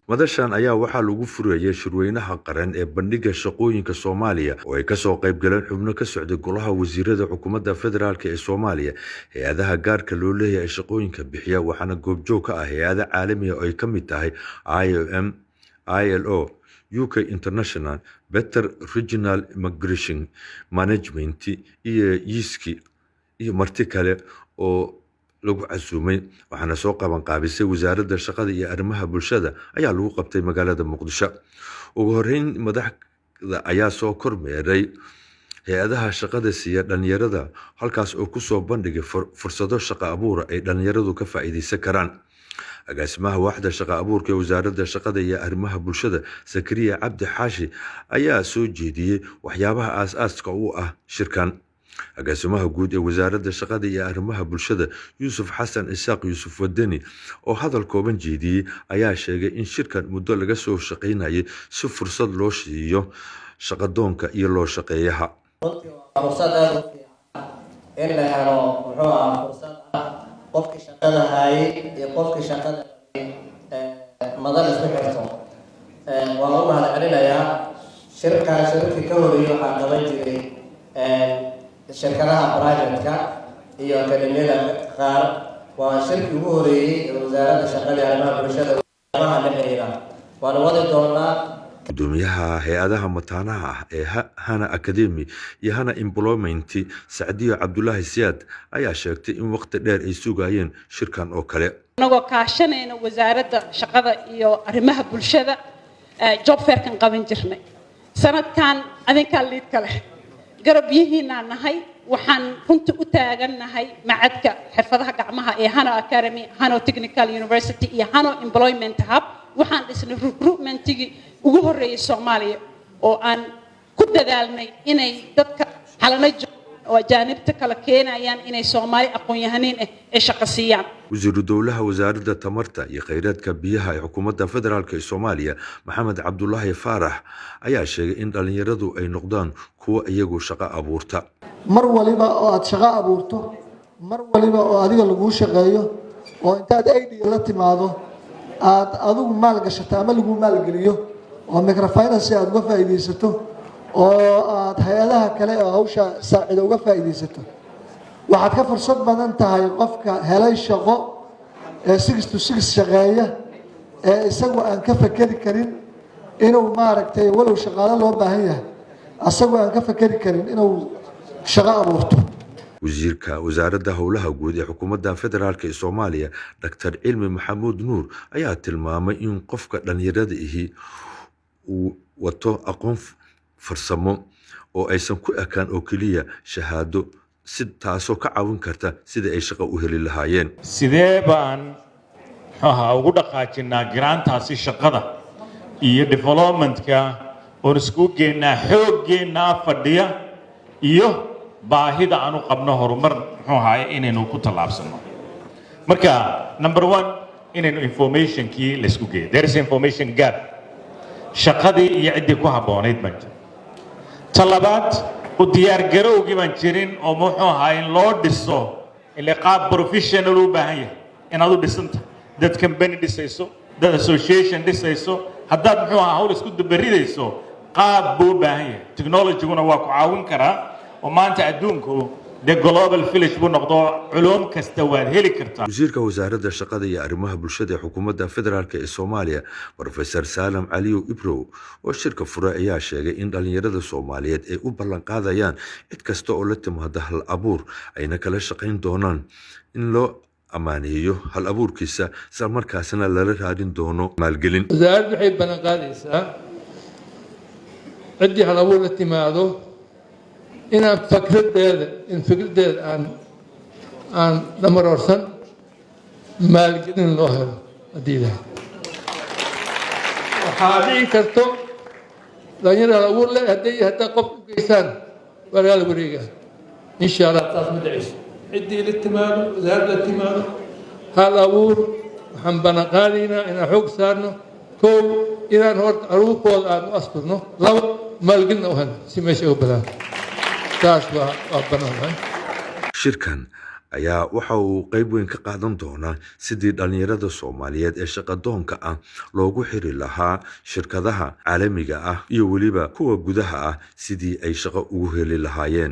madashan ayaa waxaa lagu furayay shirweynaha qaran ee bandhiga shaqooyinka Soomaaliya oo ay ka soo qayb galeen xubno ka socday golaha wasiirada xukuumadda federaalka ee Soomaaliya hay'adaha gaarka loo leeyahay shaqooyinka bixiya waxaana goobjoog ka ah hay'adaha caalamiga oo ay ka mid tahay IOM, ILO, UK International, Better Regional Migration Management iyo YISKI iyo marti kale oo lagu casuumay waxaana soo qaban qaabisay wasaaradda shaqada iyo arrimaha bulshada ayaa lagu qabtay magaalada Muqdisho ugu horeyn madaxda ayaa soo kormeeray hay'adaha shaqada siiya dhalinyarada halkaas oo ku soo bandhigay fursado shaqo abuur ay dhalinyaradu ka faa'iideysan karaan agaasimaha waaxda shaqo abuurka ee wasaaradda shaqada iyo arrimaha bulshada Sakariya Cabdi Xaashi ayaa soo jeediyay waxyaabaha aas-aaska u ah shirkan agaasimaha guud ee wasaaradda shaqada iyo arrimaha bulshada Yuusuf Xasan Isaaq Yuusuf Wadani oo hadal kooban jeediyay ayaa sheegay in shirkan muddo laga soo shaqeynayay si fursad loo siiyo shaqadoonka iyo loo shaqeeyaha fursad aad u fiican in la helo fursad qofka shaqada hayay iyo qofka shaqada madal isku xirto waan u mahadcelinayaa shirkii ka horeeyay waxaa qaban jiray shirkadaha private-ka iyo akademiyada qaar waa shirkii ugu horeeyay ee wasaaradda shaqada iyo arrimaha bulshada la xiriira waan wadi doonaa gudoomiyaha hay'adaha mataanaha ah ee Hana Academy iyo Hana Employment Saadiyo Cabdullaahi Siyaad ayaa sheegtay in waqti dheer ay sugayeen shirkan oo kale anagoo kaashanayna wasaaradda shaqada iyo arrimaha bulshada job fair-kan qaban jirnay sanadkan adinka liid kale garab yihiina nahay waxaan runtii u taaganahay macadka xirfadaha gacmaha ee Hana Academy, Hana Technical University iyo Hana Employment Hub waxaan dhisnay recruitment-igi ugu horeeyay Soomaaliya oo aan ku dadaalnay inay dadka xalana oo ajaanibta kala keenayaan inay Soomaali aqoon-yahaneen ay shaqo siiyaan wasiiru dowlaha wasaaradda tamarta iyo kheyraadka biyaha ee xukuumadda federaalka ee Soomaaliya Maxamed Cabdullaahi Faarax ayaa sheegay in dhalinyaradu ay noqdaan kuwa iyagu shaqo abuurta mar waliba oo aad shaqo abuurto mar waliba oo adiga lagu shaqeeyo oo intaad idea la timaado aad adigu maal gashato ama lagu maal geliyo oo microfinance aad uga faa'iideysato oo aad hay'adaha kale oo hawsha saacido uga faa'iideysato waxaad ka fursad badan tahay qofka helay shaqo ee 6 to 6 shaqeeya ee isagu aan ka fakari karin inuu maaragtay walow shaqaale loo baahan yahay asagoo aan ka fakari karin inuu shaqo abuurto wasiirka wasaaradda howlaha guud ee xukuumadda federaalka ee Soomaaliya Dr. Cilmi Maxamuud Nuur ayaa tilmaamay in qofka dhalinyarada ahi uu wato aqoon farsamo oo aysan ku ekaan oo kaliya shahaado si taasoo ka caawin karta sida ay shaqo u heli lahaayeen sidee baan ugu dhaqaajinaa garaantaasi shaqada iyo development-ka oo isku geenaa xooggeena fadhiya iyo baahida aanu qabno horumar inaynu ku talaabsano marka number 1 inaynu information-kii la isku geeyo there is information gap shaqadii iyo cidii ku haboonayd baan jira talabaad u diyaar garowgii baan jirin oo in loo dhiso ilaa qaab professional u baahan yahay inaad u dhisanta dad company dhisayso dad association dhisayso haddaad hawl isku dabaridayso qaab buu baahan yahay technology-guna waa ku caawin karaa oo maanta adduunku the global village buu noqdo culum kasta waad heli kartaa wasiirka wasaaradda shaqada iyo arrimaha bulshada ee xukuumadda federaalka ee Soomaaliya Professor Salam Aliyo Ibro oo shirka furay ayaa sheegay in dhalinyarada Soomaaliyeed ay u ballan qaadayaan cid kasta oo la timaado hal abuur ayna kala shaqeyn doonaan in loo amaaneeyo hal abuurkiisa isla markaasna lala raadin doono maalgelin wasaaraddu waxay ballan qaadaysaa cidii hal abuur la timaado inaan fikradeeda aan dhamarorsan maalgelin loo helo haddii ilahay waxaa dhici karto dhalinyaro hal abuur leh haddaa qof u geysaan waa lagala wareegaa insha allah taas ma dhacayso ciddii la timaado wasaaradda la timaado hal abuur waxaan ballan qaadaynaa inaan xoog saarno kow inaan horta aruurkooda aan u asturno labo maalgelin u helo si meesha uga badaan taas waa bannaan shirkan ayaa waxa uu qayb weyn ka qaadan doonaa sidii dhalinyarada Soomaaliyeed ee shaqadoonka ah loogu xiri lahaa shirkadaha caalamiga ah iyo weliba kuwa gudaha ah sidii ay shaqo ugu heli lahaayeen.